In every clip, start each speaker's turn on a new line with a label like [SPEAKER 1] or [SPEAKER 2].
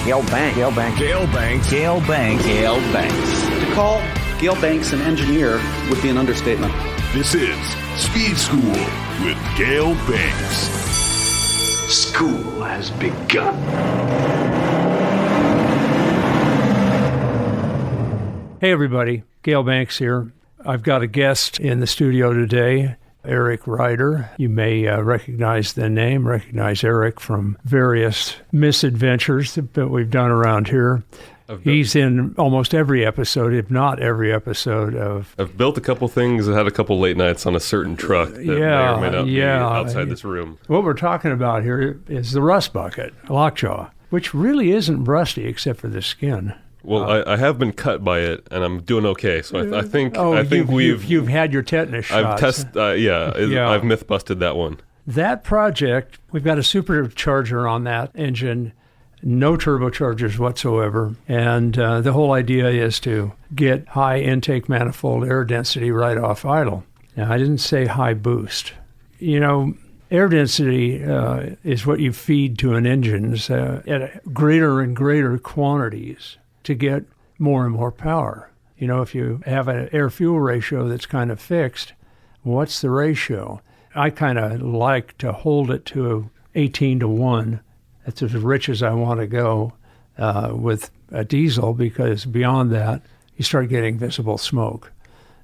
[SPEAKER 1] Gale Banks.
[SPEAKER 2] Gale Banks.
[SPEAKER 3] Gale Banks.
[SPEAKER 2] Gale Banks.
[SPEAKER 1] Gale Banks.
[SPEAKER 4] To call Gale Banks an engineer would be an understatement.
[SPEAKER 3] This is Speed School with Gale Banks.
[SPEAKER 5] School has begun.
[SPEAKER 6] Hey everybody, Gale Banks here. I've got a guest in the studio today, Erik Reider. You may recognize the name, recognize Erik from various misadventures that we've done around here. He's in almost every episode, if not every episode of...
[SPEAKER 7] I've built a couple things and had a couple late nights on a certain truck that may or may not be outside this room.
[SPEAKER 6] What we're talking about here is the rust bucket, lockjaw, which really isn't rusty except for the skin.
[SPEAKER 7] Well, I have been cut by it, and I'm doing okay. So I think
[SPEAKER 6] you've had your tetanus shots.
[SPEAKER 7] I've myth busted that one.
[SPEAKER 6] That project, we've got a supercharger on that engine, no turbochargers whatsoever, and the whole idea is to get high intake manifold air density right off idle. Now, I didn't say high boost. You know, air density is what you feed to an engine at greater and greater quantities to get more and more power. You know, if you have an air-fuel ratio that's kind of fixed, what's the ratio? I kind of like to hold it to 18-1. That's as rich as I want to go with a diesel, because beyond that, you start getting visible smoke.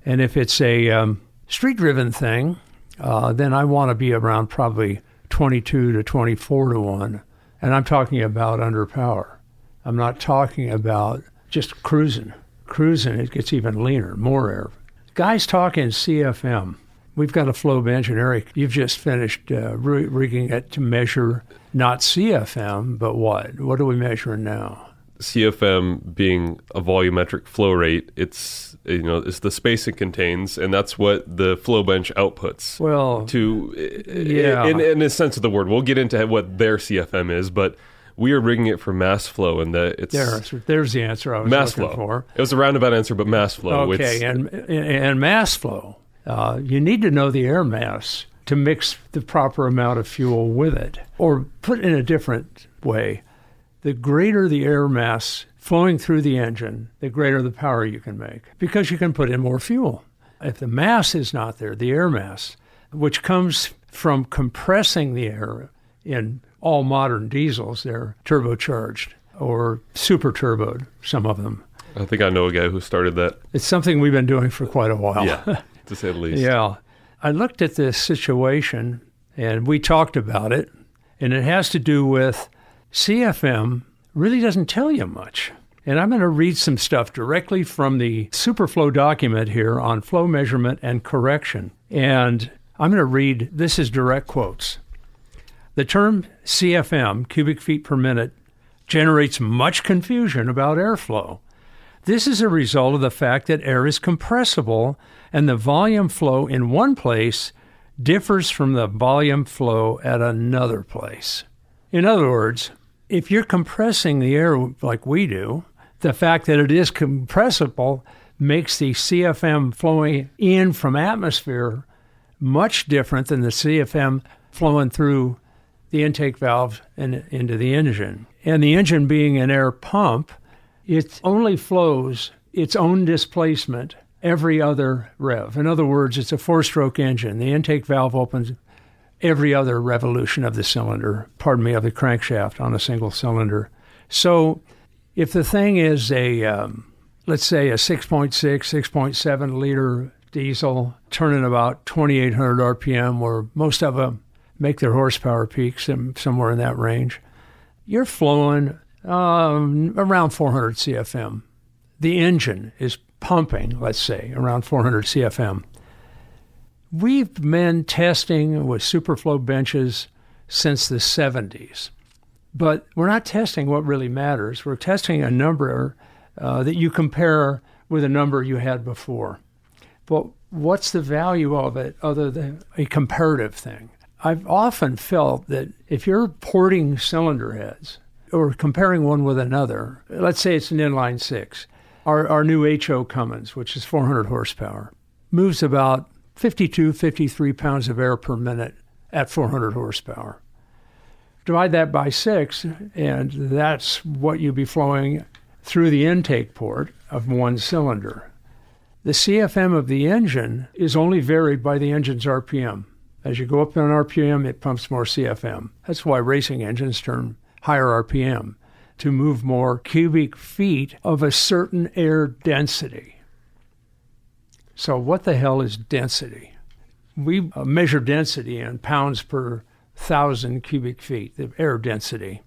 [SPEAKER 6] And if it's a street-driven thing, then I want to be around probably 22 to 24-1. And I'm talking about under power. I'm not talking about just cruising. Cruising, it gets even leaner, more air. Guys talking CFM. We've got a flow bench, and Erik, you've just finished rigging it to measure not CFM, but what? What are we measuring now?
[SPEAKER 7] CFM being a volumetric flow rate, it's the space it contains, and that's what the flow bench outputs.
[SPEAKER 6] Well,
[SPEAKER 7] in a sense of the word, we'll get into what their CFM is, but we are rigging it for mass flow, and that it's
[SPEAKER 6] there's the answer I was
[SPEAKER 7] mass
[SPEAKER 6] looking
[SPEAKER 7] flow.
[SPEAKER 6] for.
[SPEAKER 7] It was a roundabout answer, but mass flow.
[SPEAKER 6] Okay, and mass flow. You need to know the air mass to mix the proper amount of fuel with it. Or put in a different way, the greater the air mass flowing through the engine, the greater the power you can make, because you can put in more fuel. If the mass is not there, the air mass, which comes from compressing the air in all modern diesels, they're turbocharged or super turboed, some of them.
[SPEAKER 7] I think I know a guy who started that.
[SPEAKER 6] It's something we've been doing for quite a while.
[SPEAKER 7] Yeah, to say the least.
[SPEAKER 6] Yeah. I looked at this situation, and we talked about it, and it has to do with CFM really doesn't tell you much. And I'm going to read some stuff directly from the Superflow document here on flow measurement and correction. And I'm going to read, this is direct quotes. The term CFM, cubic feet per minute, generates much confusion about airflow. This is a result of the fact that air is compressible, and the volume flow in one place differs from the volume flow at another place. In other words, if you're compressing the air like we do, the fact that it is compressible makes the CFM flowing in from atmosphere much different than the CFM flowing through the intake valve and into the engine. And the engine being an air pump, it only flows its own displacement every other rev. In other words, it's a four-stroke engine. The intake valve opens every other revolution of the cylinder, of the crankshaft on a single cylinder. So if the thing is let's say a 6.6, 6.7 liter diesel turning about 2,800 RPM, where most of them make their horsepower peaks somewhere in that range, you're flowing around 400 CFM. The engine is pumping, let's say, around 400 CFM. We've been testing with superflow benches since the 70s, but we're not testing what really matters. We're testing a number that you compare with a number you had before. But what's the value of it other than a comparative thing? I've often felt that if you're porting cylinder heads or comparing one with another, let's say it's an inline six, our new HO Cummins, which is 400 horsepower, moves about 52, 53 pounds of air per minute at 400 horsepower. Divide that by 6, and that's what you'd be flowing through the intake port of one cylinder. The CFM of the engine is only varied by the engine's RPM. As you go up in RPM, it pumps more CFM. That's why racing engines turn higher RPM, to move more cubic feet of a certain air density. So what the hell is density? We measure density in pounds per 1,000 cubic feet, the air density.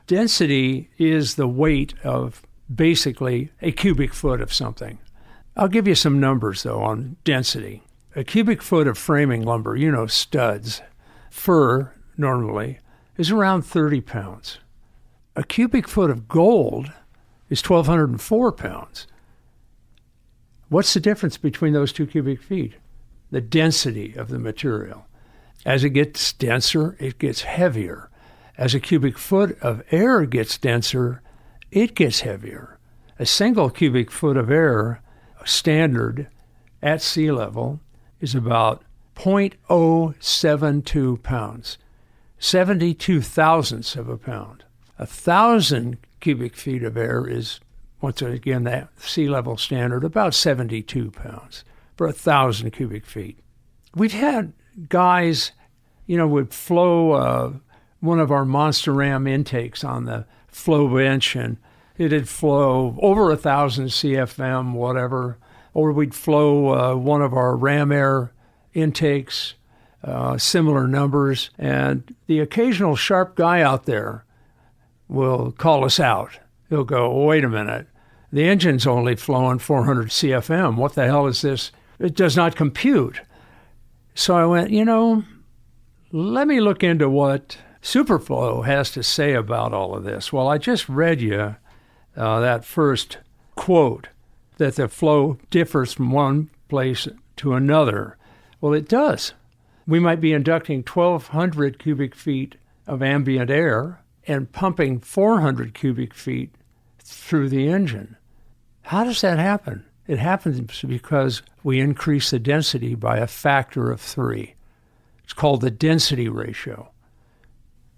[SPEAKER 6] Density is the weight of basically a cubic foot of something. I'll give you some numbers, though, on density. A cubic foot of framing lumber, studs, fir normally, is around 30 pounds. A cubic foot of gold is 1,204 pounds. What's the difference between those 2 cubic feet? The density of the material. As it gets denser, it gets heavier. As a cubic foot of air gets denser, it gets heavier. A single cubic foot of air, standard at sea level, is about 0.072 pounds, 72 thousandths of a pound. 1,000 cubic feet of air is, once again, that sea level standard, about 72 pounds for 1,000 cubic feet. We've had guys, would flow one of our Monster Ram intakes on the flow bench, and it'd flow over 1,000 CFM, whatever. Or we'd flow one of our Ram Air intakes, similar numbers. And the occasional sharp guy out there will call us out. He'll go, wait a minute, the engine's only flowing 400 CFM. What the hell is this? It does not compute. So I went, let me look into what Superflow has to say about all of this. Well, I just read you that first quote, that the flow differs from one place to another. Well, it does. We might be inducting 1,200 cubic feet of ambient air and pumping 400 cubic feet through the engine. How does that happen? It happens because we increase the density by a factor of 3. It's called the density ratio.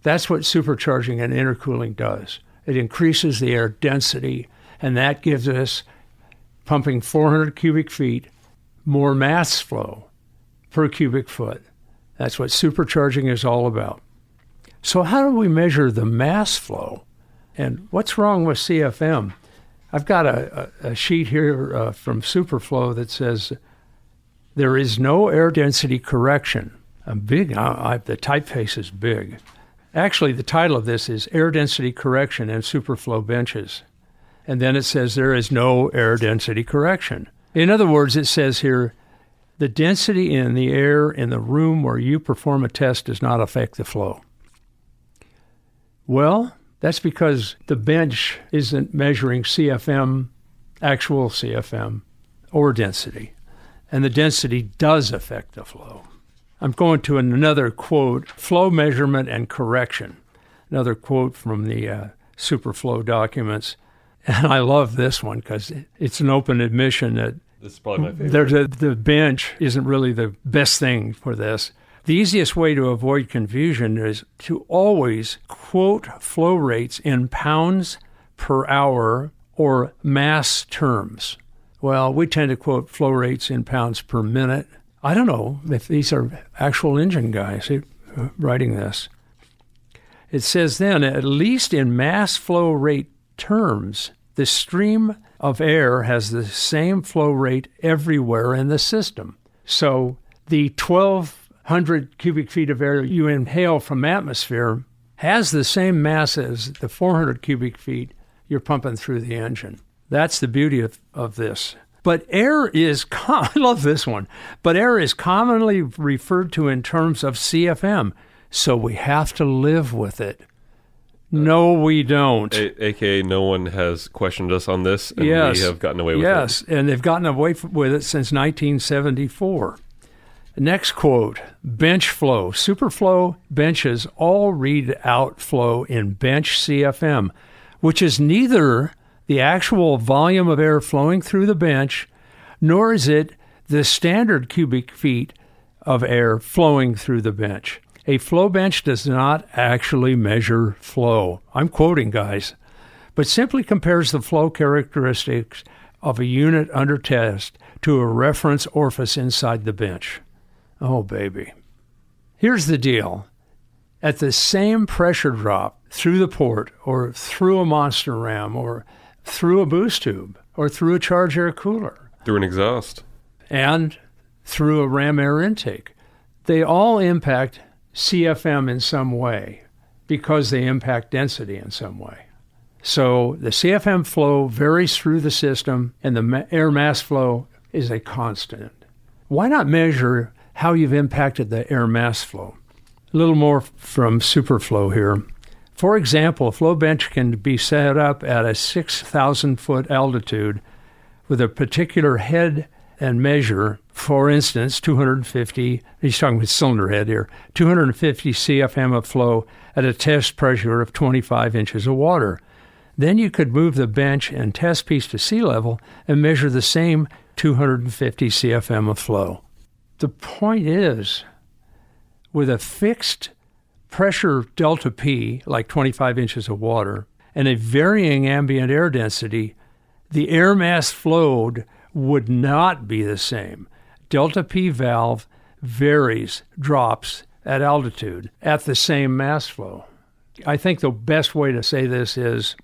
[SPEAKER 6] That's what supercharging and intercooling does. It increases the air density, and that gives us, pumping 400 cubic feet, more mass flow per cubic foot. That's what supercharging is all about. So how do we measure the mass flow? And what's wrong with CFM? I've got a sheet here from Superflow that says there is no air density correction. I'm big. The typeface is big. Actually, the title of this is Air Density Correction and Superflow Benches. And then it says there is no air density correction. In other words, it says here, the density in the air in the room where you perform a test does not affect the flow. Well, that's because the bench isn't measuring CFM, actual CFM, or density. And the density does affect the flow. I'm going to another quote, flow measurement and correction. Another quote from the Superflow documents. And I love this one because it's an open admission that
[SPEAKER 7] this is probably my favorite.
[SPEAKER 6] The bench isn't really the best thing for this. The easiest way to avoid confusion is to always quote flow rates in pounds per hour or mass terms. Well, we tend to quote flow rates in pounds per minute. I don't know if these are actual engine guys writing this. It says then, at least in mass flow rate terms, the stream of air has the same flow rate everywhere in the system. So the 1,200 cubic feet of air you inhale from atmosphere has the same mass as the 400 cubic feet you're pumping through the engine. That's the beauty of this. But air is, I love this one, but air is commonly referred to in terms of CFM, so we have to live with it. No, we don't.
[SPEAKER 7] AKA no one has questioned us on this, and we have gotten away with it.
[SPEAKER 6] Yes, and they've gotten away with it since 1974. Next quote, bench flow. Superflow benches all read out flow in bench CFM, which is neither the actual volume of air flowing through the bench, nor is it the standard cubic feet of air flowing through the bench. A flow bench does not actually measure flow. I'm quoting, guys, but simply compares the flow characteristics of a unit under test to a reference orifice inside the bench. Oh, baby. Here's the deal. At the same pressure drop through the port or through a monster ram or through a boost tube or through a charge air cooler.
[SPEAKER 7] Through an exhaust.
[SPEAKER 6] And through a ram air intake. They all impact CFM in some way because they impact density in some way. So the CFM flow varies through the system and the air mass flow is a constant. Why not measure how you've impacted the air mass flow? A little more from Superflow here. For example, a flow bench can be set up at a 6,000-foot altitude with a particular head and measure, for instance, 250, he's talking with cylinder head here, 250 CFM of flow at a test pressure of 25 inches of water. Then you could move the bench and test piece to sea level and measure the same 250 CFM of flow. The point is, with a fixed pressure delta P, like 25 inches of water, and a varying ambient air density, the air mass flowed would not be the same. Delta P valve varies, drops at altitude at the same mass flow. I think the best way to say this is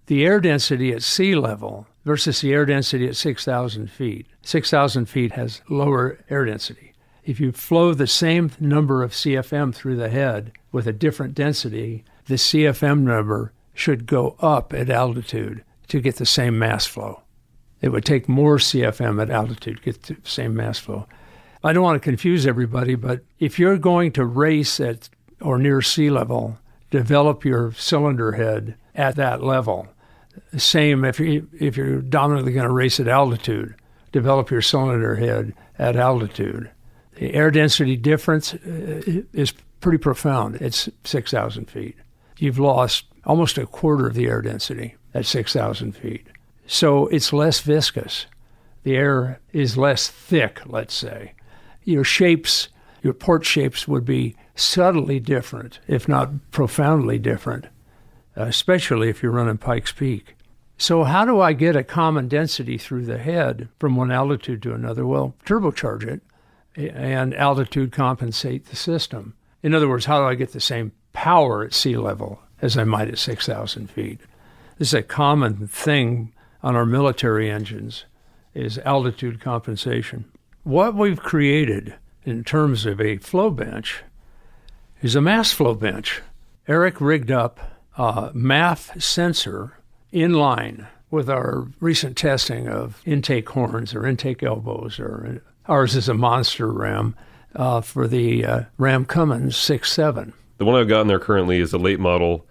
[SPEAKER 6] the air density at sea level versus the air density at 6,000 feet. 6,000 feet has lower air density. If you flow the same number of CFM through the head with a different density, the CFM number should go up at altitude to get the same mass flow. It would take more CFM at altitude to get the same mass flow. I don't want to confuse everybody, but if you're going to race at or near sea level, develop your cylinder head at that level. Same if you're dominantly going to race at altitude, develop your cylinder head at altitude. The air density difference is pretty profound. It's 6,000 feet. You've lost almost a quarter of the air density at 6,000 feet. So it's less viscous. The air is less thick, let's say. Your shapes, your port shapes would be subtly different, if not profoundly different, especially if you're running Pikes Peak. So how do I get a common density through the head from one altitude to another? Well, turbocharge it and altitude compensate the system. In other words, how do I get the same power at sea level as I might at 6,000 feet? This is a common thing on our military engines, is altitude compensation. What we've created in terms of a flow bench is a mass flow bench. Erik rigged up a MAF sensor in line with our recent testing of intake horns or intake elbows, or ours is a monster ram for the Ram Cummins 6.7.
[SPEAKER 7] The one I've got in there currently is a late model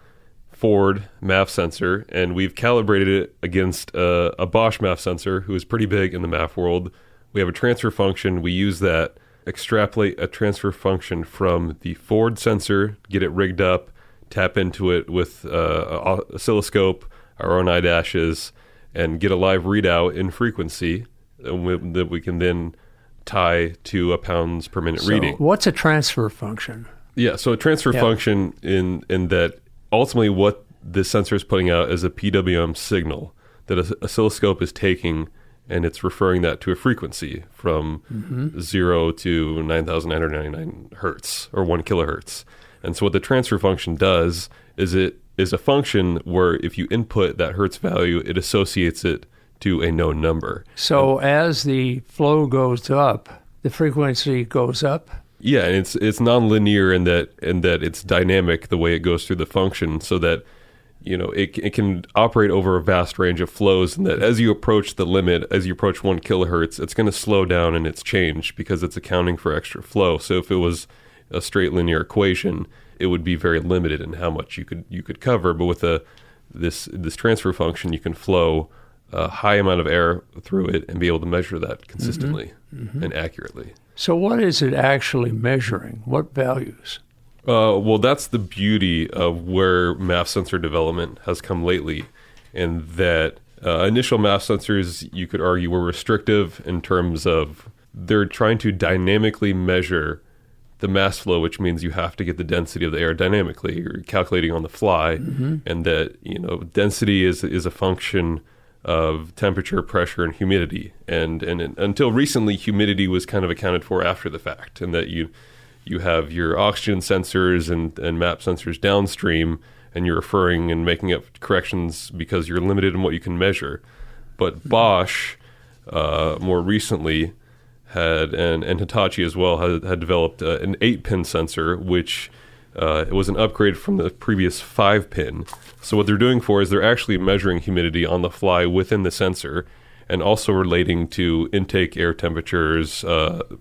[SPEAKER 7] Ford MAF sensor, and we've calibrated it against a Bosch MAF sensor, who is pretty big in the MAF world. We have a transfer function. We use that, extrapolate a transfer function from the Ford sensor, get it rigged up, tap into it with oscilloscope, our own eye dashes, and get a live readout in frequency that we can then tie to a pounds per minute reading.
[SPEAKER 6] What's a transfer function?
[SPEAKER 7] Yeah, so a transfer function in that ultimately what this sensor is putting out is a PWM signal that an oscilloscope is taking, and it's referring that to a frequency from 0 to 9,999 hertz or 1 kilohertz. And so what the transfer function does is it is a function where if you input that hertz value, it associates it to a known number.
[SPEAKER 6] So as the flow goes up, the frequency goes up?
[SPEAKER 7] Yeah, and it's nonlinear in that it's dynamic the way it goes through the function, so that it can operate over a vast range of flows, and that as you approach the limit, as you approach 1 kilohertz, it's going to slow down in its change because it's accounting for extra flow. So if it was a straight linear equation, it would be very limited in how much you could cover. But with this transfer function, you can flow a high amount of air through it and be able to measure that consistently and accurately.
[SPEAKER 6] So what is it actually measuring? What values?
[SPEAKER 7] Well, that's the beauty of where MAF sensor development has come lately, in that initial MAF sensors, you could argue, were restrictive in terms of they're trying to dynamically measure the mass flow, which means you have to get the density of the air dynamically. You're calculating on the fly, and that density is a function of temperature, pressure, and humidity. And until recently, humidity was kind of accounted for after the fact, and that you have your oxygen sensors and MAP sensors downstream, and you're referring and making up corrections because you're limited in what you can measure. But Bosch, more recently, had, and Hitachi as well, had developed an 8-pin sensor, which it was an upgrade from the previous 5-pin. So what they're doing is they're actually measuring humidity on the fly within the sensor, and also relating to intake air temperatures,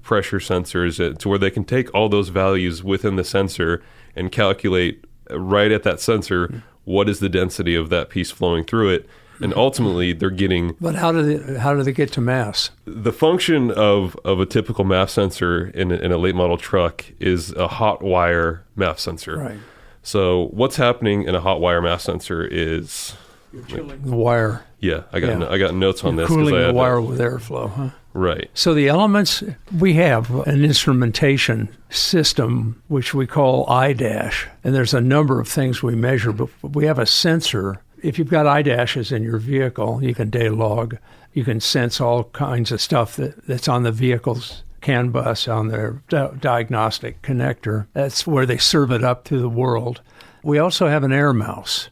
[SPEAKER 7] pressure sensors, to where they can take all those values within the sensor and calculate right at that sensor what is the density of that piece flowing through it. And ultimately, they're getting...
[SPEAKER 6] But how do they get to mass?
[SPEAKER 7] The function of a typical MAF sensor in a late model truck is a hot wire MAF sensor.
[SPEAKER 6] Right.
[SPEAKER 7] So what's happening in a hot wire MAF sensor is...
[SPEAKER 6] You're chilling the wire.
[SPEAKER 7] Yeah, I got notes on
[SPEAKER 6] You're
[SPEAKER 7] this.
[SPEAKER 6] Cooling the wire with airflow, huh?
[SPEAKER 7] Right.
[SPEAKER 6] So the elements, we have an instrumentation system, which we call IDASH, and there's a number of things we measure, but we have a sensor. If you've got IDASHs in your vehicle, you can day log. You can sense all kinds of stuff that's on the vehicle's CAN bus, on their diagnostic connector. That's where they serve it up to the world. We also have an air mouse,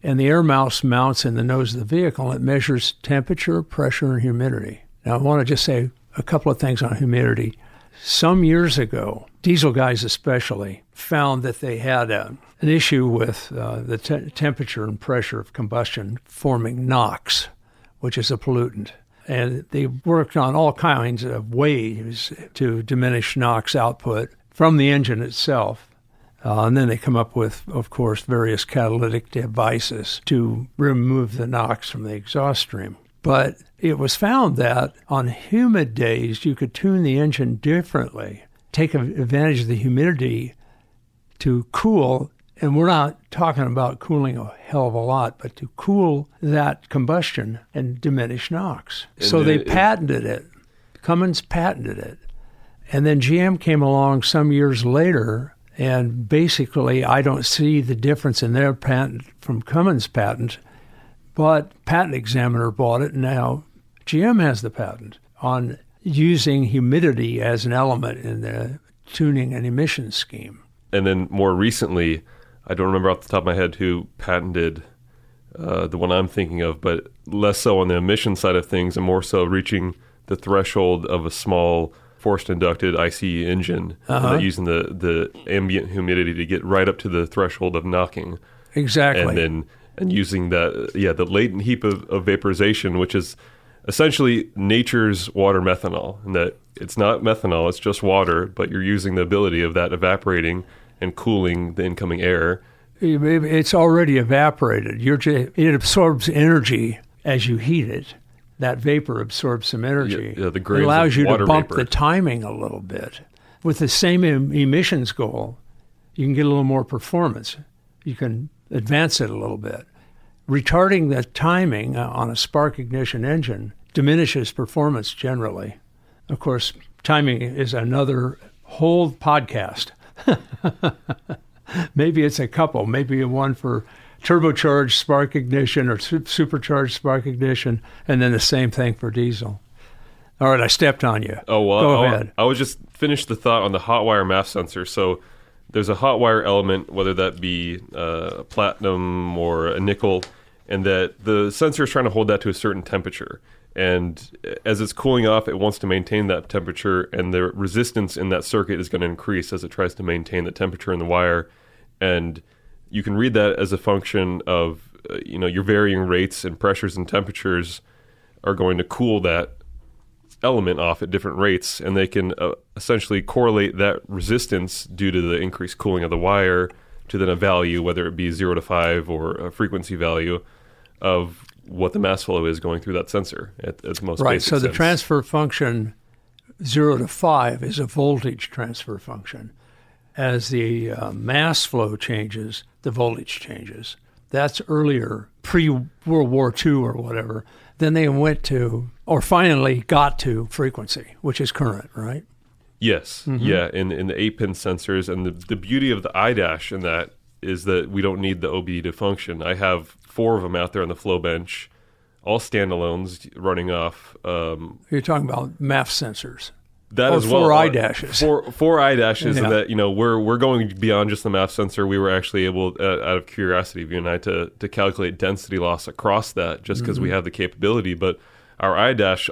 [SPEAKER 6] and the air mouse mounts in the nose of the vehicle, and it measures temperature, pressure, and humidity. Now, I want to just say a couple of things on humidity. Some years ago, diesel guys especially, found that they had an issue with the temperature and pressure of combustion forming NOx, which is a pollutant. And they worked on all kinds of ways to diminish NOx output from the engine itself. And then they come up with, of course, various catalytic devices to remove the NOx from the exhaust stream. But it was found that on humid days, you could tune the engine differently, take advantage of the humidity to cool, and we're not talking about cooling a hell of a lot, but to cool that combustion and diminish NOx. So they patented it. Cummins patented it. And then GM came along some years later, and basically I don't see the difference in their patent from Cummins' patent, but patent examiner bought it, and now GM has the patent on using humidity as an element in the tuning and emissions scheme.
[SPEAKER 7] And then more recently, I don't remember off the top of my head who patented the one I'm thinking of, but less so on the emission side of things and more so reaching the threshold of a small forced inducted ICE engine, using the ambient humidity to get right up to the threshold of knocking.
[SPEAKER 6] Exactly.
[SPEAKER 7] And using the latent heap of vaporization, which is essentially nature's water methanol, and that it's not methanol, it's just water, but you're using the ability of that evaporating and cooling the incoming air.
[SPEAKER 6] It's already evaporated. It absorbs energy as you heat it. That vapor absorbs some energy.
[SPEAKER 7] The
[SPEAKER 6] it allows you to bump
[SPEAKER 7] vapor.
[SPEAKER 6] the timing a little bit. With the same emissions goal, you can get a little more performance. You can advance it a little bit. Retarding the timing on a spark ignition engine diminishes performance generally. Of course, timing is another whole podcast. Maybe it's a couple. Maybe one for turbocharged spark ignition or supercharged spark ignition, and then the same thing for diesel. All right, I stepped on you.
[SPEAKER 7] Oh, well,
[SPEAKER 6] Go ahead.
[SPEAKER 7] I was just finished the thought on the hot wire MAF sensor. So there's a hot wire element, whether that be platinum or a nickel, and that the sensor is trying to hold that to a certain temperature. And as it's cooling off, it wants to maintain that temperature, and the resistance in that circuit is going to increase as it tries to maintain the temperature in the wire. And you can read that as a function of, your varying rates and pressures and temperatures are going to cool that element off at different rates, and they can essentially correlate that resistance due to the increased cooling of the wire to then a value, whether it be 0 to 5 or a frequency value of what the mass flow is going through that sensor at the most
[SPEAKER 6] right,
[SPEAKER 7] basic
[SPEAKER 6] so the
[SPEAKER 7] sense.
[SPEAKER 6] transfer function 0 to 5 is a voltage transfer function. As the mass flow changes, the voltage changes. That's earlier, pre-World War II or whatever. Then they went to, or finally got to frequency, which is current, right?
[SPEAKER 7] Yes, yeah, in the 8-pin sensors. And the beauty of the iDash in that is that we don't need the OBD to function. I have 4 of them out there on the flow bench, all standalones running off.
[SPEAKER 6] You're talking about MAF sensors.
[SPEAKER 7] That
[SPEAKER 6] or
[SPEAKER 7] as well.
[SPEAKER 6] 4 iDashes. 4
[SPEAKER 7] iDashes,
[SPEAKER 6] Yeah.
[SPEAKER 7] and that, we're going beyond just the MAF sensor. We were actually able, out of curiosity of you and I, to calculate density loss across that, just because we have the capability. But our iDash,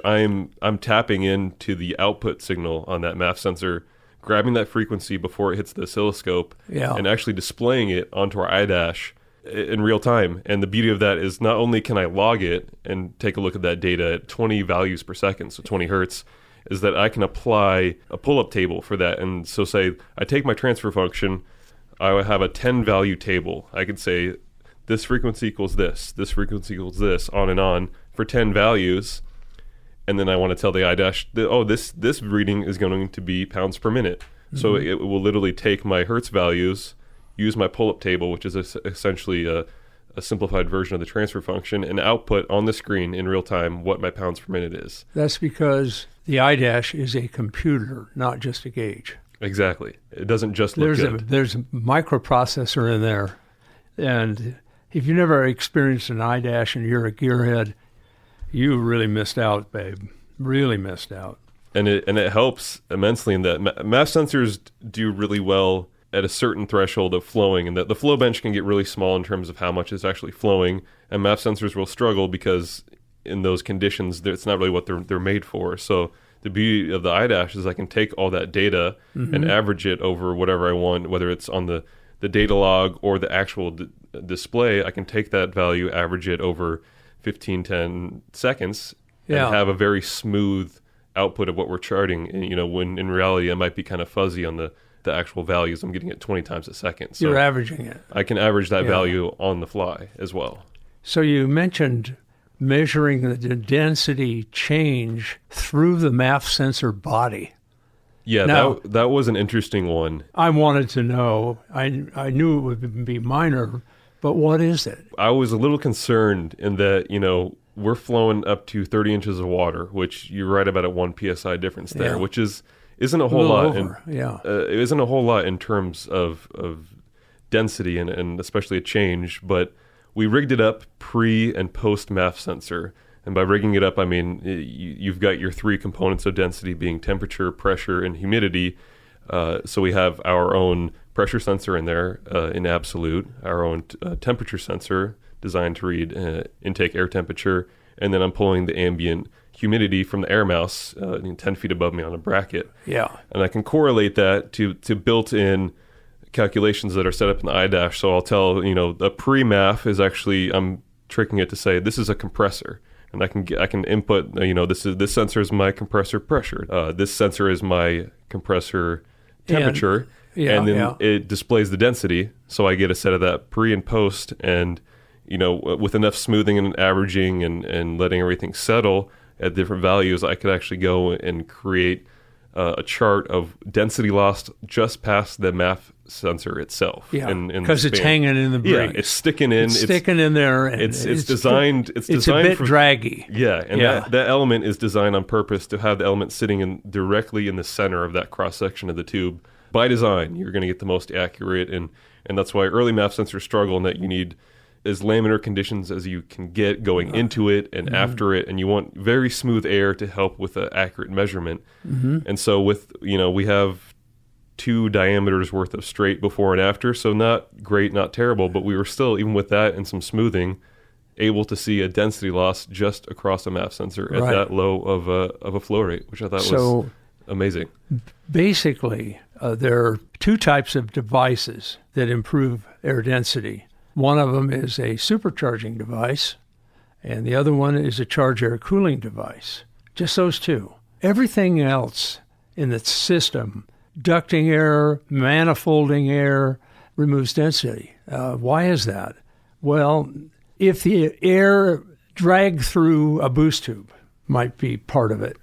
[SPEAKER 7] I'm tapping into the output signal on that MAF sensor, grabbing that frequency before it hits the oscilloscope, and actually displaying it onto our iDash in real time. And the beauty of that is not only can I log it and take a look at that data at 20 values per second, so 20 hertz, is that I can apply a pull-up table for that. And so say I take my transfer function, I would have a 10-value table. I could say this frequency equals this frequency equals this, on for 10 values. And then I want to tell the iDash, this reading is going to be pounds per minute. So it will literally take my hertz values, use my pull-up table, which is essentially a simplified version of the transfer function, and output on the screen in real time what my pounds per minute is.
[SPEAKER 6] That's because the iDash is a computer, not just a gauge.
[SPEAKER 7] Exactly. It doesn't just look good.
[SPEAKER 6] There's a microprocessor in there. And if you've never experienced an iDash and you're a gearhead, you really missed out, babe. Really missed out.
[SPEAKER 7] And it helps immensely in that MAF sensors do really well at a certain threshold of flowing, and that the flow bench can get really small in terms of how much is actually flowing, and MAF sensors will struggle because in those conditions it's not really what they're made for. So the beauty of the iDash is I can take all that data and average it over whatever I want, whether it's on the data log or the actual display. I can take that value, average it over 10 seconds, and have a very smooth output of what we're charting. And, when in reality it might be kind of fuzzy on the actual values. I'm getting it 20 times a second. So
[SPEAKER 6] you're averaging it.
[SPEAKER 7] I can average that value on the fly as well.
[SPEAKER 6] So you mentioned measuring the density change through the MAF sensor body.
[SPEAKER 7] Yeah,
[SPEAKER 6] now,
[SPEAKER 7] that was an interesting one.
[SPEAKER 6] I wanted to know. I knew it would be minor, but what is it?
[SPEAKER 7] I was a little concerned in that, we're flowing up to 30 inches of water, which you're right about a 1 psi difference there, which isn't a whole lot. It isn't a whole lot in terms of density and especially a change, but we rigged it up pre and post MAF sensor. And by rigging it up, I mean, you've got your 3 components of density being temperature, pressure, and humidity. So we have our own pressure sensor in there in absolute, our own temperature sensor designed to read intake air temperature, and then I'm pulling the ambient humidity from the air mouse 10 feet above me on a bracket.
[SPEAKER 6] Yeah.
[SPEAKER 7] And I can correlate that to built-in calculations that are set up in the iDash. So I'll tell, the pre-MAF is actually, I'm tricking it to say this is a compressor. And I can input, this sensor is my compressor pressure. This sensor is my compressor temperature. And then it displays the density. So I get a set of that pre and post. And, with enough smoothing and averaging and letting everything settle at different values, I could actually go and create a chart of density lost just past the MAF sensor itself.
[SPEAKER 6] Yeah, because it's hanging in the breeze.
[SPEAKER 7] Yeah, it's sticking in.
[SPEAKER 6] It's sticking in there. And
[SPEAKER 7] it's designed. It's designed
[SPEAKER 6] a bit draggy.
[SPEAKER 7] Yeah, and that element is designed on purpose to have the element sitting directly in the center of that cross section of the tube. By design, you're going to get the most accurate, and that's why early MAF sensors struggle in that you need as laminar conditions as you can get going into it and after it, and you want very smooth air to help with an accurate measurement. And so with, we have 2 diameters worth of straight before and after, so not great, not terrible, but we were still, even with that and some smoothing, able to see a density loss just across a MAF sensor at that low of a flow rate, which I thought was amazing.
[SPEAKER 6] Basically, there are 2 types of devices that improve air density. One of them is a supercharging device, and the other one is a charge air cooling device. Just those 2. Everything else in the system, ducting air, manifolding air, removes density. Why is that? Well, if the air dragged through a boost tube might be part of it.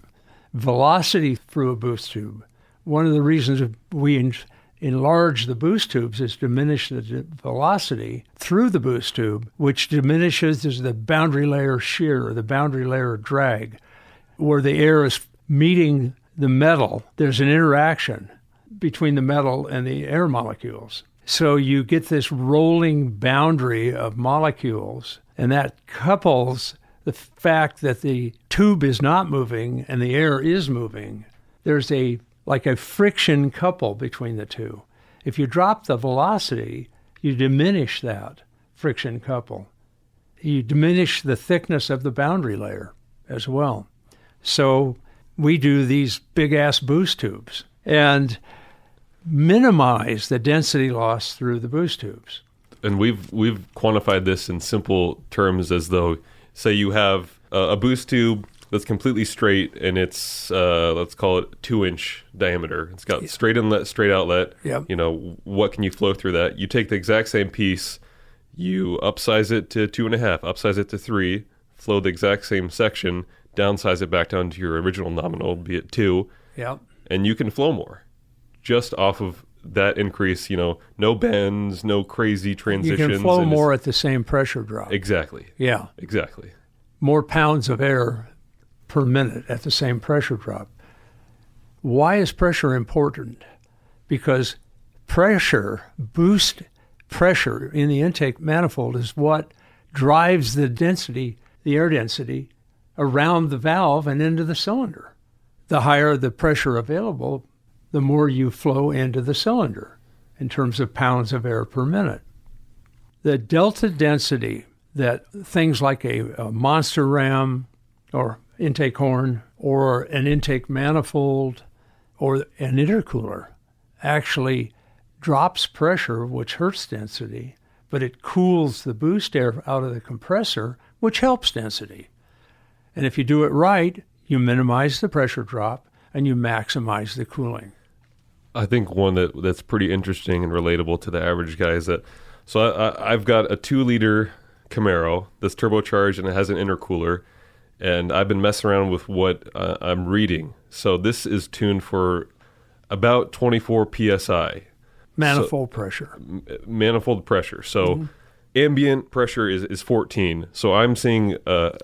[SPEAKER 6] Velocity through a boost tube. One of the reasons we enlarge the boost tubes is diminish the velocity through the boost tube, which diminishes the boundary layer shear, or the boundary layer drag, where the air is meeting the metal, there's an interaction between the metal and the air molecules. So you get this rolling boundary of molecules, and that couples the fact that the tube is not moving and the air is moving. There's like a friction couple between the two. If you drop the velocity, you diminish that friction couple. You diminish the thickness of the boundary layer as well. So we do these big-ass boost tubes and minimize the density loss through the boost tubes.
[SPEAKER 7] And we've quantified this in simple terms as though, say you have a boost tube that's completely straight and it's, let's call it 2-inch diameter. It's got straight inlet, straight outlet.
[SPEAKER 6] Yep.
[SPEAKER 7] You know, what can you flow through that? You take the exact same piece, you upsize it to 2.5, upsize it to 3, flow the exact same section, downsize it back down to your original nominal, be it 2,
[SPEAKER 6] Yep.
[SPEAKER 7] and you can flow more just off of that increase. You know, no bends, no crazy transitions.
[SPEAKER 6] You can flow more at the same pressure drop.
[SPEAKER 7] Exactly.
[SPEAKER 6] Yeah.
[SPEAKER 7] Exactly.
[SPEAKER 6] More pounds of air per minute at the same pressure drop. Why is pressure important? Because pressure, boost pressure in the intake manifold is what drives the density, the air density, around the valve and into the cylinder. The higher the pressure available, the more you flow into the cylinder in terms of pounds of air per minute. The delta density that things like a monster ram or intake horn or an intake manifold or an intercooler actually drops pressure, which hurts density, but it cools the boost air out of the compressor, which helps density. And if you do it right, you minimize the pressure drop and you maximize the cooling.
[SPEAKER 7] I think one that's pretty interesting and relatable to the average guy is that, so I've got a 2-liter Camaro that's turbocharged and it has an intercooler, and I've been messing around with what I'm reading. So this is tuned for about 24 PSI.
[SPEAKER 6] Manifold pressure.
[SPEAKER 7] Manifold pressure. So ambient pressure is 14. So I'm seeing a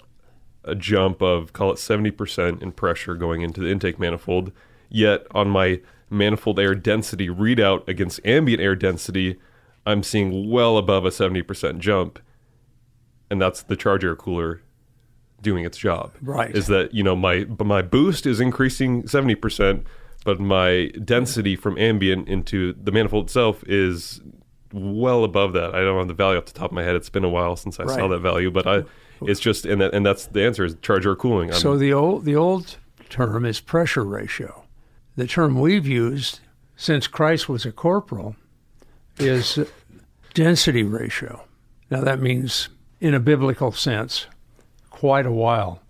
[SPEAKER 7] jump of, call it 70% in pressure going into the intake manifold. Yet on my manifold air density readout against ambient air density, I'm seeing well above a 70% jump. And that's the charge air cooler doing its job.
[SPEAKER 6] Right.
[SPEAKER 7] Is that, you know, my boost is increasing 70%, but my density from ambient into the manifold itself is well above that. I don't have the value off the top of my head. It's been a while since I saw that value, but it's just, and that's the answer is charge air cooling.
[SPEAKER 6] So the old term is pressure ratio. The term we've used since Christ was a corporal is density ratio. Now that means, in a biblical sense, quite a while.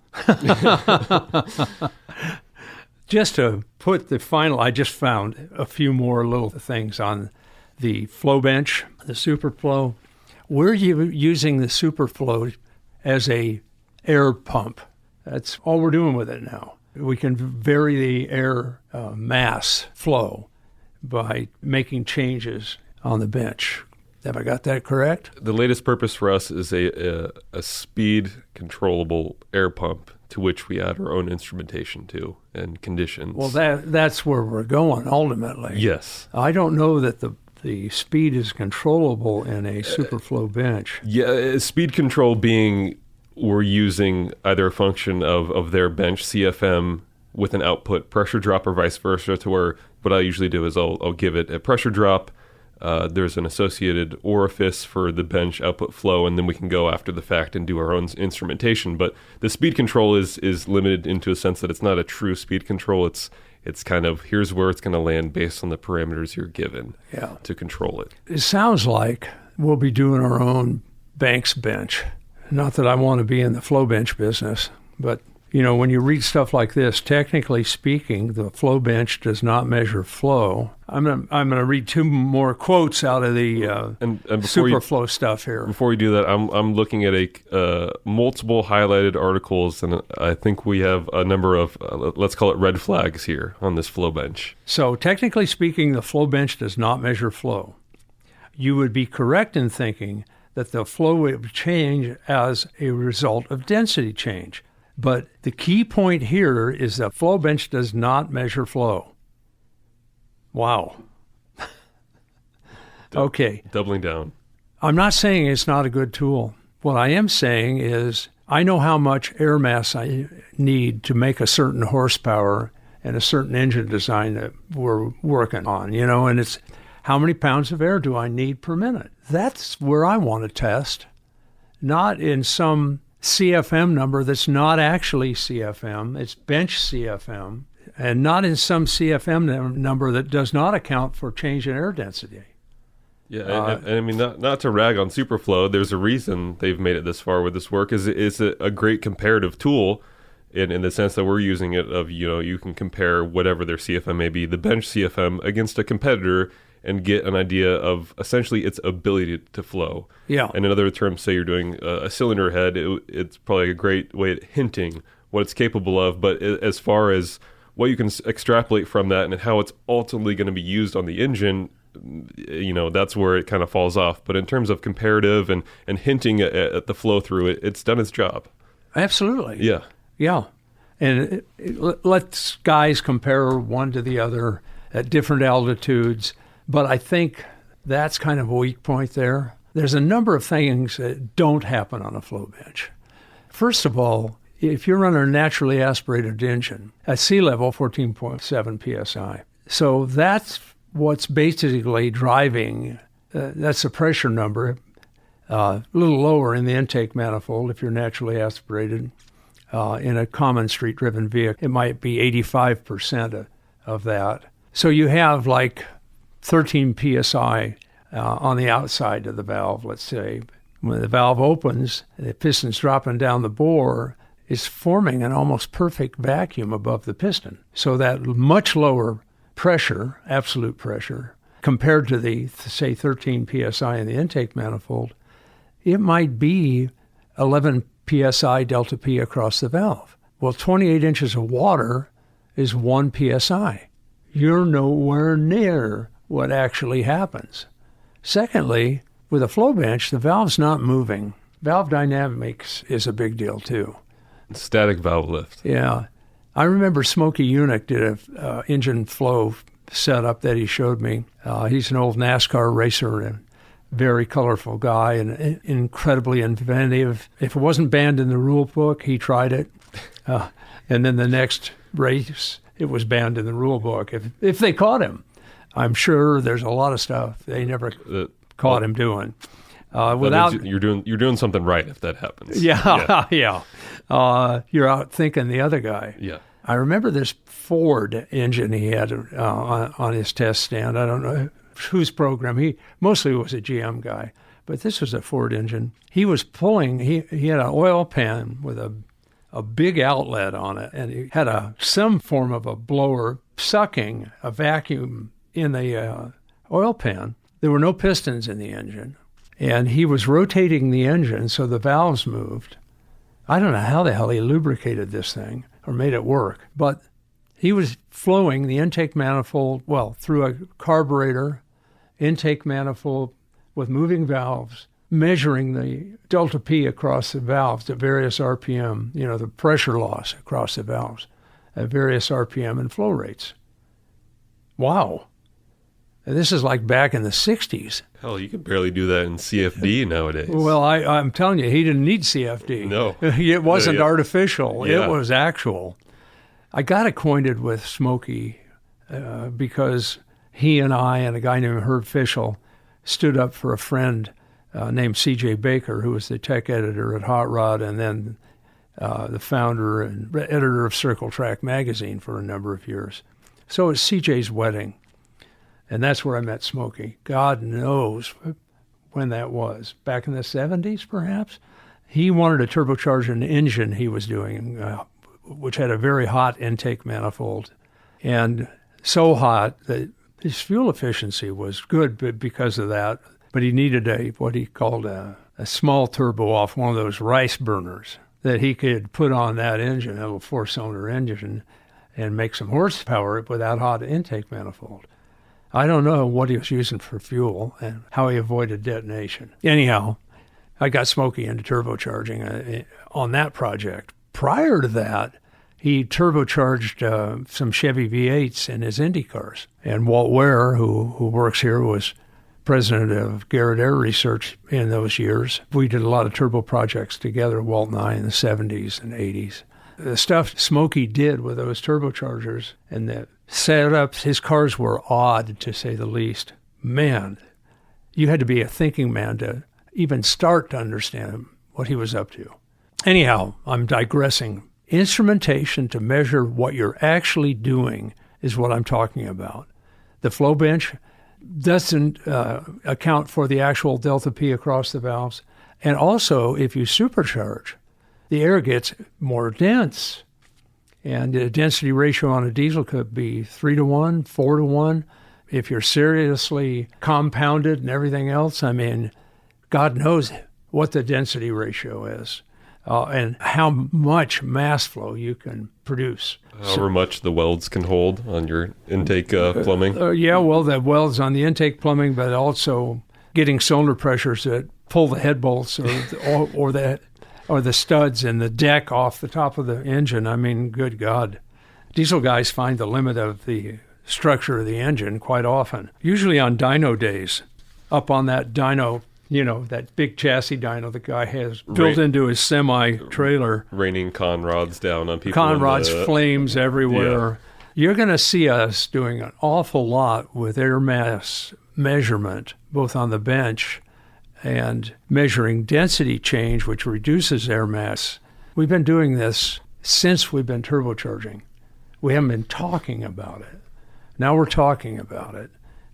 [SPEAKER 6] Just to put the final, I just found a few more little things on the flow bench, the superflow. We're using the superflow as a air pump. That's all we're doing with it now. We can vary the air mass flow by making changes on the bench. Have I got that correct?
[SPEAKER 7] The latest purpose for us is a speed controllable air pump to which we add our own instrumentation to and conditions.
[SPEAKER 6] Well, that's where we're going ultimately.
[SPEAKER 7] Yes.
[SPEAKER 6] I don't know that the speed is controllable in a superflow bench.
[SPEAKER 7] Yeah, speed control being we're using either a function of their bench, CFM, with an output pressure drop or vice versa, to where what I usually do is I'll give it a pressure drop. There's an associated orifice for the bench output flow, and then we can go after the fact and do our own instrumentation. But the speed control is limited into a sense that it's not a true speed control. It's kind of, here's where it's going to land based on the parameters you're given to control it.
[SPEAKER 6] It sounds like we'll be doing our own Banks bench. Not that I want to be in the flow bench business, but when you read stuff like this, technically speaking, the flow bench does not measure flow. I'm gonna read two more quotes out of the Superflow stuff here.
[SPEAKER 7] Before you do that, I'm looking at multiple highlighted articles, and I think we have a number of let's call it red flags here on this flow bench.
[SPEAKER 6] So technically speaking, the flow bench does not measure flow. You would be correct in thinking that the flow would change as a result of density change. But the key point here is that flow bench does not measure flow. Wow. Okay.
[SPEAKER 7] Doubling down.
[SPEAKER 6] I'm not saying it's not a good tool. What I am saying is I know how much air mass I need to make a certain horsepower and a certain engine design that we're working on, and it's how many pounds of air do I need per minute? That's where I want to test, not in some CFM number that's not actually CFM, it's bench CFM, and not in some CFM number that does not account for change in air density.
[SPEAKER 7] Yeah, and I mean, not to rag on Superflow, there's a reason they've made it this far with this work. It's a great comparative tool in the sense that we're using it of, you can compare whatever their CFM may be, the bench CFM, against a competitor and get an idea of essentially its ability to flow.
[SPEAKER 6] Yeah.
[SPEAKER 7] And in other terms, say you're doing a cylinder head, it's probably a great way at hinting what it's capable of. But as far as what you can extrapolate from that and how it's ultimately going to be used on the engine, that's where it kind of falls off. But in terms of comparative and hinting at the flow through it, it's done its job.
[SPEAKER 6] Absolutely.
[SPEAKER 7] Yeah.
[SPEAKER 6] Yeah. And it lets guys compare one to the other at different altitudes. But I think that's kind of a weak point there. There's a number of things that don't happen on a flow bench. First of all, if you're running a naturally aspirated engine at sea level, 14.7 psi. So that's what's basically driving, that's the pressure number, a little lower in the intake manifold if you're naturally aspirated. In a common street-driven vehicle, it might be 85% of that. So you have like 13 psi on the outside of the valve, let's say. When the valve opens, the piston's dropping down the bore, it's forming an almost perfect vacuum above the piston. So that much lower pressure, absolute pressure, compared to the, say, 13 psi in the intake manifold, it might be 11 psi delta P across the valve. Well, 28 inches of water is 1 psi. You're nowhere near what actually happens. Secondly, with a flow bench, the valve's not moving. Valve dynamics is a big deal too.
[SPEAKER 7] Static valve lift.
[SPEAKER 6] Yeah. I remember Smokey Yunick did a engine flow setup that he showed me. He's an old NASCAR racer and very colorful guy and incredibly inventive. If it wasn't banned in the rule book, he tried it. And then the next race, it was banned in the rule book. If they caught him, I'm sure there's a lot of stuff they never caught him doing.
[SPEAKER 7] Without you're doing something right if that happens.
[SPEAKER 6] Yeah. You're out thinking the other guy.
[SPEAKER 7] Yeah.
[SPEAKER 6] I remember this Ford engine he had on his test stand. I don't know whose program. He mostly was a GM guy, but this was a Ford engine. He was pulling. He had an oil pan with a big outlet on it, and he had some form of a blower sucking a vacuum in the oil pan. There were no pistons in the engine, and he was rotating the engine so the valves moved. I don't know how the hell he lubricated this thing or made it work, but he was flowing the intake manifold, through a carburetor, intake manifold with moving valves, measuring the delta P across the valves at various RPM, the pressure loss across the valves at various RPM and flow rates. Wow. And this is like back in the 60s.
[SPEAKER 7] Hell, you can barely do that in CFD nowadays.
[SPEAKER 6] Well, I'm telling you, he didn't need CFD.
[SPEAKER 7] No.
[SPEAKER 6] It wasn't artificial.
[SPEAKER 7] Yeah.
[SPEAKER 6] It was actual. I got acquainted with Smokey because he and I and a guy named Herb Fischel stood up for a friend named C.J. Baker, who was the tech editor at Hot Rod and then the founder and editor of Circle Track magazine for a number of years. So it's C.J.'s wedding. And that's where I met Smokey. God knows when that was. Back in the 70s, perhaps? He wanted to turbocharge an engine he was doing, which had a very hot intake manifold. And so hot that his fuel efficiency was good because of that. But he needed what he called a small turbo off one of those rice burners that he could put on that engine, a little four-cylinder engine, and make some horsepower with that hot intake manifold. I don't know what he was using for fuel and how he avoided detonation. Anyhow, I got Smokey into turbocharging on that project prior to that, he turbocharged some Chevy V8s in his Indy cars. And Walt Ware, who works here, was president of Garrett Air Research in those years. We did a lot of turbo projects together, Walt and I, in the 70s and 80s. The stuff Smokey did with those turbochargers and the setups, his cars were odd, to say the least. Man, you had to be a thinking man to even start to understand what he was up to. Anyhow, I'm digressing. Instrumentation to measure what you're actually doing is what I'm talking about. The flow bench doesn't account for the actual delta P across the valves. And also, if you supercharge, the air gets more dense. And the density ratio on a diesel could be 3-to-1, 4-to-1. If you're seriously compounded and everything else, I mean, God knows what the density ratio is. And how much mass flow you can produce.
[SPEAKER 7] However much the welds can hold on your intake plumbing.
[SPEAKER 6] Yeah, well, the welds on the intake plumbing, but also getting cylinder pressures that pull the head bolts or the studs in the deck off the top of the engine. I mean, good God. Diesel guys find the limit of the structure of the engine quite often. Usually on dyno days, up on that dyno, that big chassis dyno the guy has built into his semi-trailer.
[SPEAKER 7] Raining con rods down on people.
[SPEAKER 6] Con rods, flames everywhere. Yeah. You're going to see us doing an awful lot with air mass measurement, both on the bench and measuring density change, which reduces air mass. We've been doing this since we've been turbocharging. We haven't been talking about it. Now we're talking about it.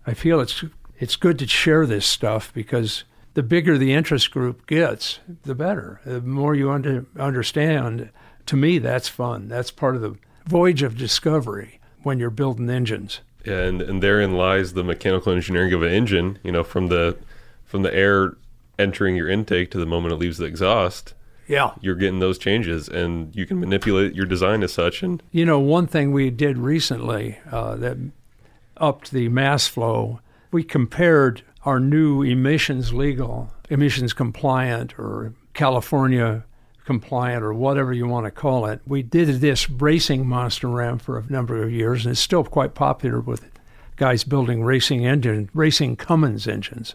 [SPEAKER 6] I feel it's good to share this stuff because the bigger the interest group gets, the better. The more you understand, to me, that's fun. That's part of the voyage of discovery when you're building engines.
[SPEAKER 7] Yeah, and therein lies the mechanical engineering of an engine, from the air entering your intake to the moment it leaves the exhaust.
[SPEAKER 6] Yeah.
[SPEAKER 7] You're getting those changes, and you can manipulate your design as such. And
[SPEAKER 6] one thing we did recently that upped the mass flow, we compared our new emissions compliant or California compliant or whatever you want to call it. We did this racing monster ram for a number of years, and it's still quite popular with guys building racing Cummins engines.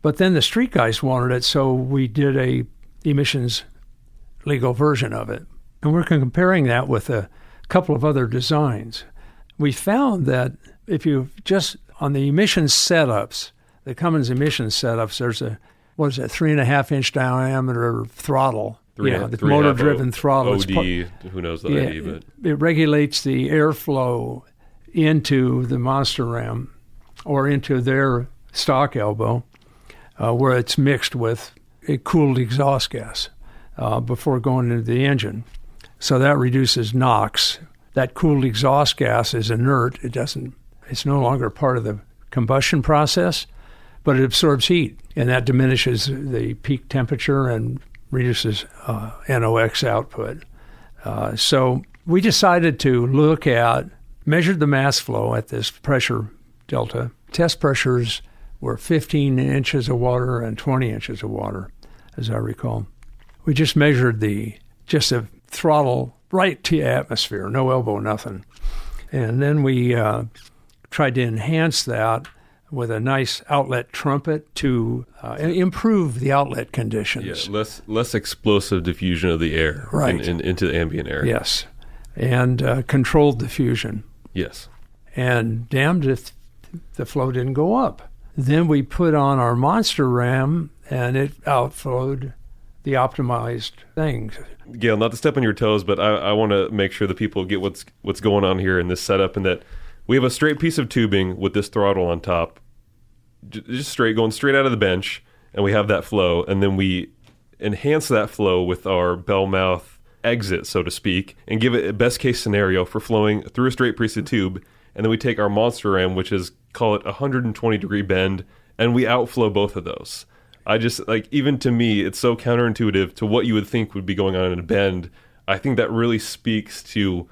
[SPEAKER 6] But then the street guys wanted it, so we did a emissions legal version of it. And we're comparing that with a couple of other designs. We found that if you just, on the emissions setups, the Cummins emissions setups, there's a 3.5-inch diameter throttle. The motor-driven throttle.
[SPEAKER 7] OD, who knows the ID, but
[SPEAKER 6] it regulates the airflow into the monster ram or into their stock elbow, where it's mixed with a cooled exhaust gas before going into the engine. So that reduces NOx. That cooled exhaust gas is inert. It's no longer part of the combustion process, but it absorbs heat, and that diminishes the peak temperature and reduces NOx output. So we decided to measure the mass flow at this pressure delta. Test pressures were 15 inches of water and 20 inches of water, as I recall. We just measured the throttle right to atmosphere, no elbow, nothing. And then we tried to enhance that with a nice outlet trumpet to improve the outlet conditions.
[SPEAKER 7] Yeah, less explosive diffusion of the air into the ambient air.
[SPEAKER 6] Yes, and controlled diffusion.
[SPEAKER 7] Yes.
[SPEAKER 6] And damned if the flow didn't go up. Then we put on our monster ram, and it outflowed the optimized things.
[SPEAKER 7] Gale, not to step on your toes, but I want to make sure that people get what's going on here in this setup, and that we have a straight piece of tubing with this throttle on top, just going straight out of the bench, and we have that flow, and then we enhance that flow with our bell mouth exit, so to speak, and give it a best case scenario for flowing through a straight piece of tube, and then we take our monster ram, which is, call it 120 degree bend, and we outflow both of those. I just, even to me, it's so counterintuitive to what you would think would be going on in a bend. I think that really speaks to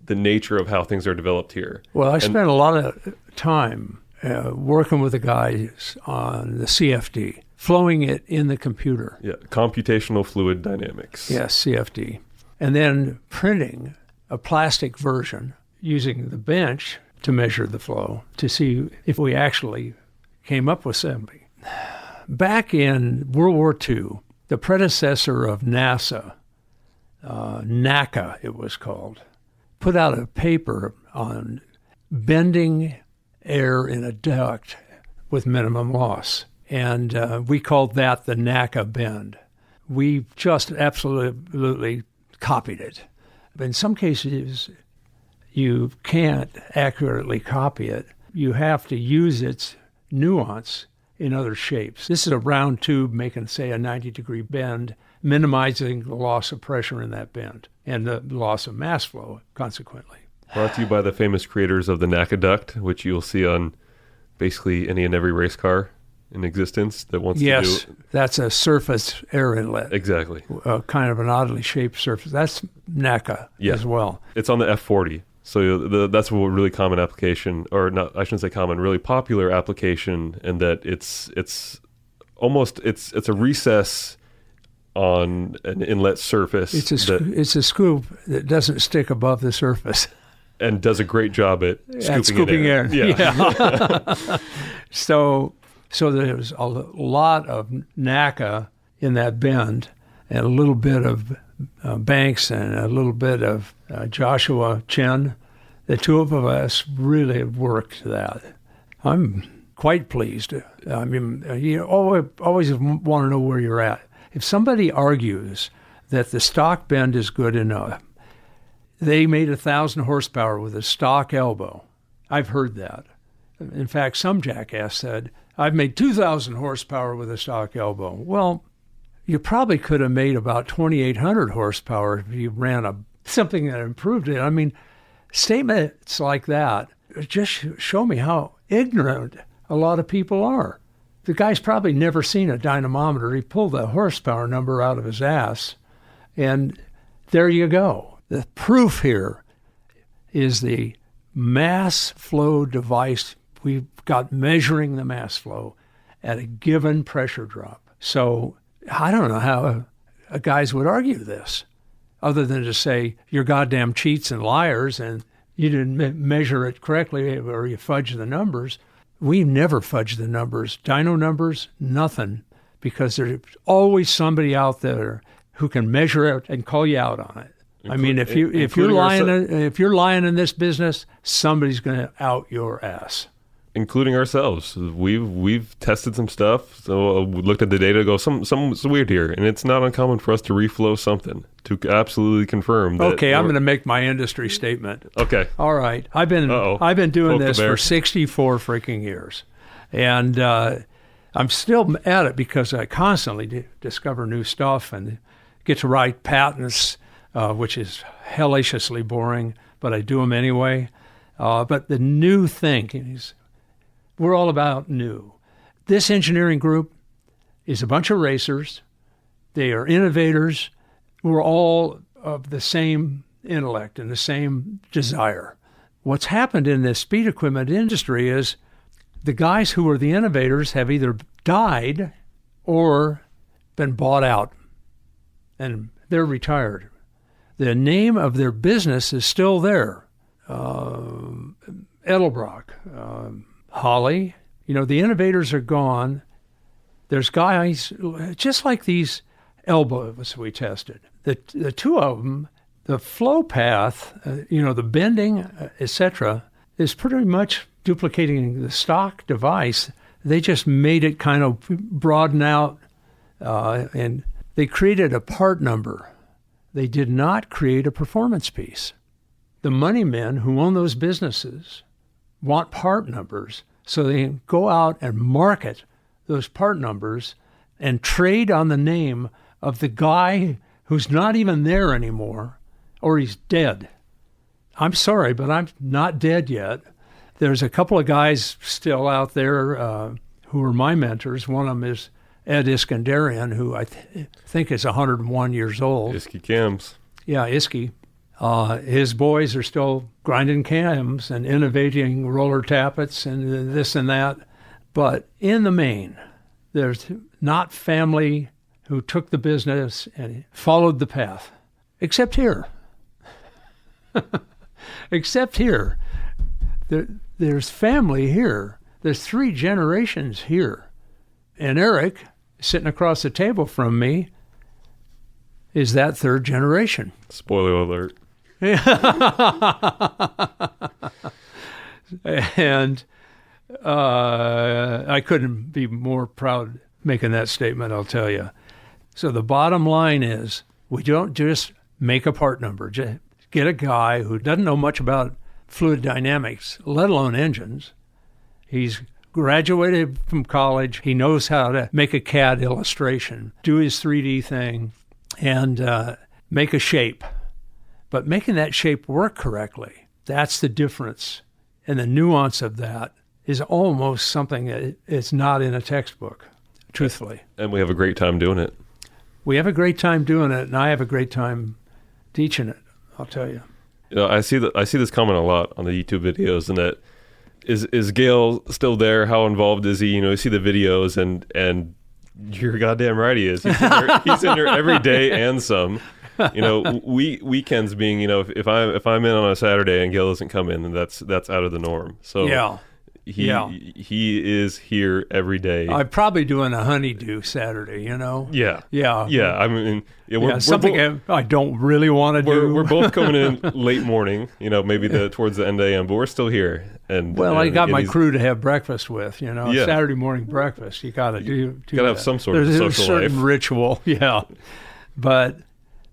[SPEAKER 7] the nature of how things are developed here.
[SPEAKER 6] Well, I spent a lot of time working with the guys on the CFD, flowing it in the computer.
[SPEAKER 7] Yeah, computational fluid dynamics.
[SPEAKER 6] Yes, CFD. and then printing a plastic version using the bench to measure the flow to see if we actually came up with something. Back in World War II, the predecessor of NASA, NACA it was called, put out a paper on bending air in a duct with minimum loss. And we called that the NACA bend. We just absolutely copied it. But in some cases, you can't accurately copy it. You have to use its nuance in other shapes. This is a round tube making, say, a 90-degree bend, minimizing the loss of pressure in that bend and the loss of mass flow, consequently.
[SPEAKER 7] Brought to you by the famous creators of the NACA duct, which you'll see on basically any and every race car in existence that wants to do.
[SPEAKER 6] Yes, that's a surface air inlet.
[SPEAKER 7] Exactly.
[SPEAKER 6] Kind of an oddly shaped surface. That's NACA as well.
[SPEAKER 7] It's on the F40. So that's a really common application, or not, I shouldn't say common, really popular application, and that it's a recess on an inlet surface.
[SPEAKER 6] It's a scoop that doesn't stick above the surface.
[SPEAKER 7] And does a great job at scooping
[SPEAKER 6] air.
[SPEAKER 7] Yeah.
[SPEAKER 6] So there's a lot of NACA in that bend, and a little bit of Banks and a little bit of Joshua Chen. The two of us really worked that. I'm quite pleased. I mean, you always want to know where you're at. If somebody argues that the stock bend is good enough, they made 1,000 horsepower with a stock elbow. I've heard that. In fact, some jackass said, I've made 2,000 horsepower with a stock elbow. Well, you probably could have made about 2,800 horsepower if you ran something that improved it. I mean, statements like that just show me how ignorant a lot of people are. The guy's probably never seen a dynamometer. He pulled the horsepower number out of his ass, and there you go. The proof here is the mass flow device we've got measuring the mass flow at a given pressure drop. So I don't know how guys would argue this, other than to say you're goddamn cheats and liars and you didn't measure it correctly or you fudged the numbers. We never fudge the numbers. Dyno numbers, nothing, because there's always somebody out there who can measure it and call you out on it. I mean, if you're lying in this business, somebody's going to out your ass. Including
[SPEAKER 7] ourselves. We've tested some stuff, so we looked at the data and go, something's weird here, and it's not uncommon for us to reflow something to absolutely confirm that.
[SPEAKER 6] Okay, I'm going to make my industry statement.
[SPEAKER 7] Okay.
[SPEAKER 6] All right. I've been doing this for 64 freaking years, and I'm still at it because I constantly discover new stuff and get to write patents, which is hellaciously boring, but I do them anyway. But the new thinking is, we're all about new. This engineering group is a bunch of racers. They are innovators. We're all of the same intellect and the same desire. What's happened in the speed equipment industry is the guys who are the innovators have either died or been bought out, and they're retired. The name of their business is still there. Edelbrock, Holly, the innovators are gone. There's guys just like these elbows we tested. The two of them, the flow path, the bending, etc., is pretty much duplicating the stock device. They just made it kind of broaden out, and they created a part number. They did not create a performance piece. The money men who own those businesses want part numbers, so they can go out and market those part numbers and trade on the name of the guy who's not even there anymore, or he's dead. I'm sorry, but I'm not dead yet. There's a couple of guys still out there who are my mentors. One of them is Ed Iskandarian, who I think is 101 years old.
[SPEAKER 7] Iski Cams.
[SPEAKER 6] Yeah, Iski. His boys are still grinding cams and innovating roller tappets and this and that. But in the main, there's not family who took the business and followed the path. Except here. Except here. There's family here. There's 3 generations here. And Erik, sitting across the table from me, is that 3rd generation.
[SPEAKER 7] Spoiler alert.
[SPEAKER 6] And I couldn't be more proud making that statement, I'll tell you. So the bottom line is, we don't just make a part number. Just get a guy who doesn't know much about fluid dynamics, let alone engines. He's graduated from college. He knows how to make a CAD illustration, do his 3D thing, and make a shape. But making that shape work correctly, that's the difference. And the nuance of that is almost something that it's not in a textbook, truthfully.
[SPEAKER 7] And we have a great time doing it.
[SPEAKER 6] We have a great time doing it, and I have a great time teaching it, I'll tell you.
[SPEAKER 7] You know, I see this comment a lot on the YouTube videos, and that is Gale still there? How involved is he? You know, you see the videos, and you're goddamn right he is. He's in there every day and some. You know, weekends being, you know, if I'm in on a Saturday and Gale doesn't come in, then that's out of the norm. So
[SPEAKER 6] yeah.
[SPEAKER 7] He is here every day.
[SPEAKER 6] I'm probably doing a honeydew Saturday, you know?
[SPEAKER 7] Yeah. I mean, we're
[SPEAKER 6] something I don't really want to do.
[SPEAKER 7] We're both coming in late morning, you know, maybe towards the end of AM, but we're still here.
[SPEAKER 6] I got my crew to have breakfast with, you know, Saturday morning breakfast. You got to do
[SPEAKER 7] You got to have some sort of
[SPEAKER 6] There's
[SPEAKER 7] social
[SPEAKER 6] a certain
[SPEAKER 7] life.
[SPEAKER 6] ritual, yeah. But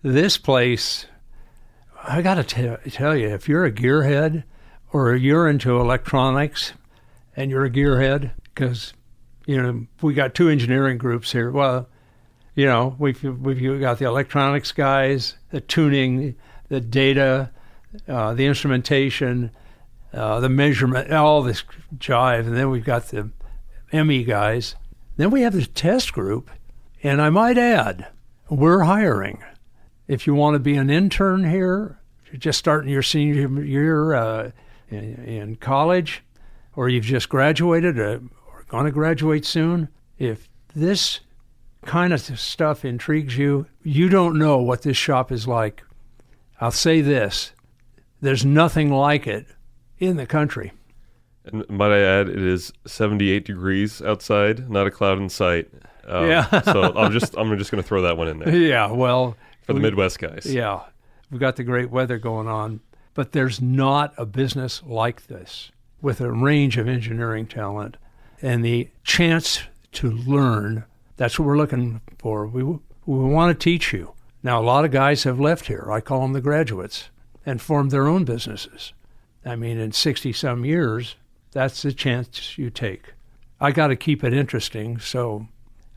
[SPEAKER 6] this place, I got to tell you, if you're a gearhead or you're into electronics, and you're a gearhead, because, you know, we got 2 engineering groups here. Well, you know, we've got the electronics guys, the tuning, the data, the instrumentation, the measurement, all this jive. And then we've got the ME guys. Then we have the test group. And I might add, we're hiring. If you want to be an intern here, you're just starting your senior year in college, or you've just graduated or going to graduate soon, if this kind of stuff intrigues you, you don't know what this shop is like. I'll say this, there's nothing like it in the country.
[SPEAKER 7] And might I add, it is 78 degrees outside, not a cloud in sight. So I'm just going to throw that one in there.
[SPEAKER 6] Yeah, well.
[SPEAKER 7] For the Midwest guys.
[SPEAKER 6] Yeah, we've got the great weather going on, but there's not a business like this, with a range of engineering talent and the chance to learn. That's what we're looking for. We want to teach you. Now, a lot of guys have left here. I call them the graduates, and formed their own businesses. I mean, in 60-some years, that's the chance you take. I got to keep it interesting, so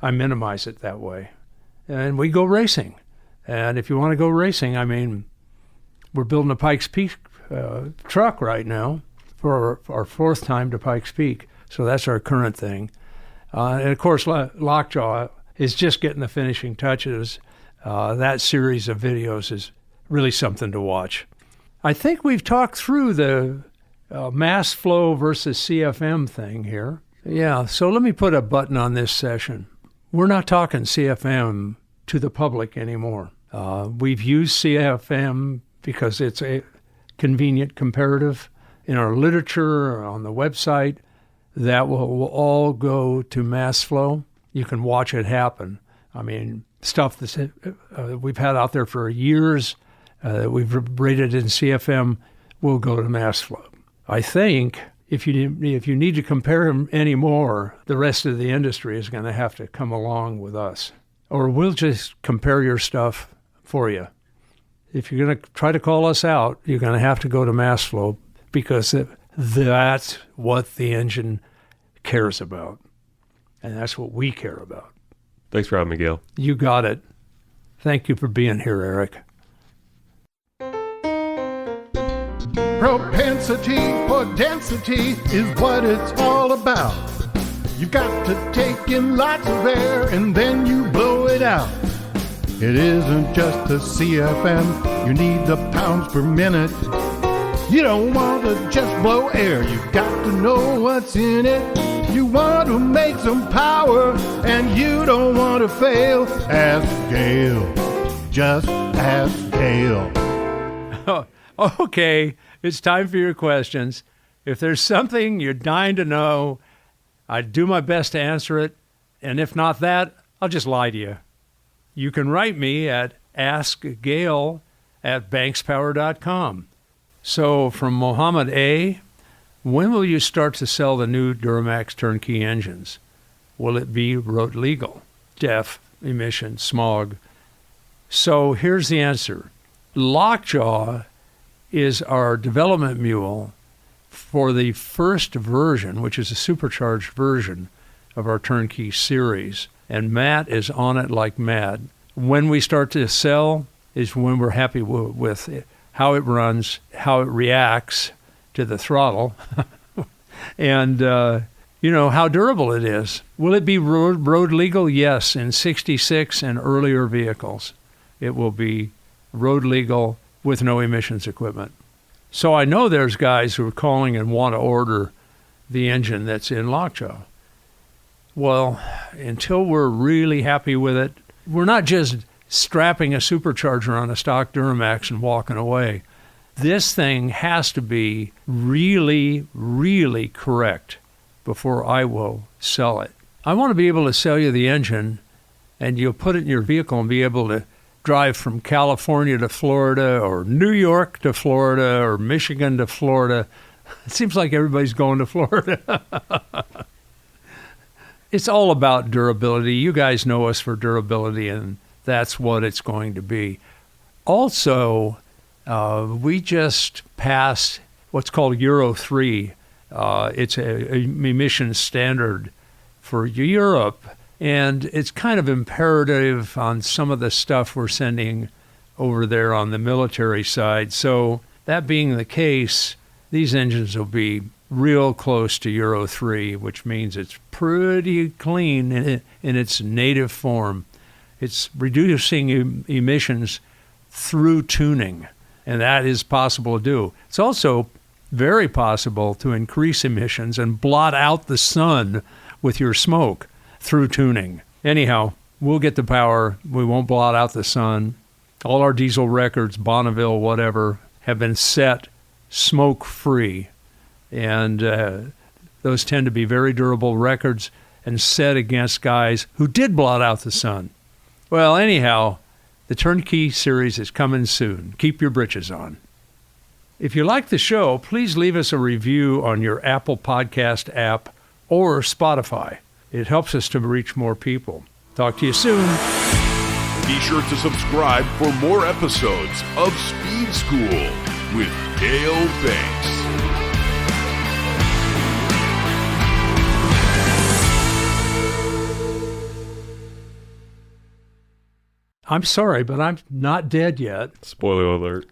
[SPEAKER 6] I minimize it that way. And we go racing. And if you want to go racing, I mean, we're building a Pikes Peak truck right now for our 4th time to Pikes Peak. So that's our current thing. And of course, Lockjaw is just getting the finishing touches. That series of videos is really something to watch. I think we've talked through the mass flow versus CFM thing here. Yeah, so let me put a button on this session. We're not talking CFM to the public anymore. We've used CFM because it's a convenient comparative. In our literature or on the website, that will all go to mass flow. You can watch it happen. I mean, stuff that we've had out there for years, we've rated in CFM, will go to mass flow. I think if you need to compare them anymore, the rest of the industry is going to have to come along with us. Or we'll just compare your stuff for you. If you're going to try to call us out, you're going to have to go to mass flow, because that's what the engine cares about. And that's what we care about.
[SPEAKER 7] Thanks for having me, Gale.
[SPEAKER 6] You got it. Thank you for being here, Erik.
[SPEAKER 1] Propensity for density is what it's all about. You got to take in lots of air and then you blow it out. It isn't just a CFM, you need the pounds per minute. You don't want to just blow air, you've got to know what's in it. You want to make some power, and you don't want to fail. Ask Gale, just ask Gale. Gale.
[SPEAKER 6] Oh, okay, it's time for your questions. If there's something you're dying to know, I'd do my best to answer it. And if not that, I'll just lie to you. You can write me at askgale@bankspower.com. So from Mohammed A., when will you start to sell the new Duramax turnkey engines? Will it be road legal? DEF, emission, smog. So here's the answer. Lockjaw is our development mule for the first version, which is a supercharged version of our turnkey series. And Matt is on it like mad. When we start to sell is when we're happy with it, how it runs, how it reacts to the throttle, and how durable it is. Will it be road legal? Yes, in 66 and earlier vehicles. It will be road legal with no emissions equipment. So I know there's guys who are calling and want to order the engine that's in Lockjaw. Well, until we're really happy with it, we're not just strapping a supercharger on a stock Duramax and walking away. This thing has to be really, really correct before I will sell it. I want to be able to sell you the engine, and you'll put it in your vehicle and be able to drive from California to Florida, or New York to Florida, or Michigan to Florida. It seems like everybody's going to Florida. It's all about durability. You guys know us for durability, and that's what it's going to be. Also, we just passed what's called Euro 3. It's a emission standard for Europe, and it's kind of imperative on some of the stuff we're sending over there on the military side. So that being the case, these engines will be real close to Euro 3, which means it's pretty clean in its native form. It's reducing emissions through tuning, and that is possible to do. It's also very possible to increase emissions and blot out the sun with your smoke through tuning. Anyhow, we'll get the power. We won't blot out the sun. All our diesel records, Bonneville, whatever, have been set smoke-free. And those tend to be very durable records and set against guys who did blot out the sun. Well, anyhow, the Turnkey series is coming soon. Keep your britches on. If you like the show, please leave us a review on your Apple Podcast app or Spotify. It helps us to reach more people. Talk to you soon.
[SPEAKER 3] Be sure to subscribe for more episodes of Speed School with Gale Banks.
[SPEAKER 6] I'm sorry, but I'm not dead yet.
[SPEAKER 7] Spoiler alert.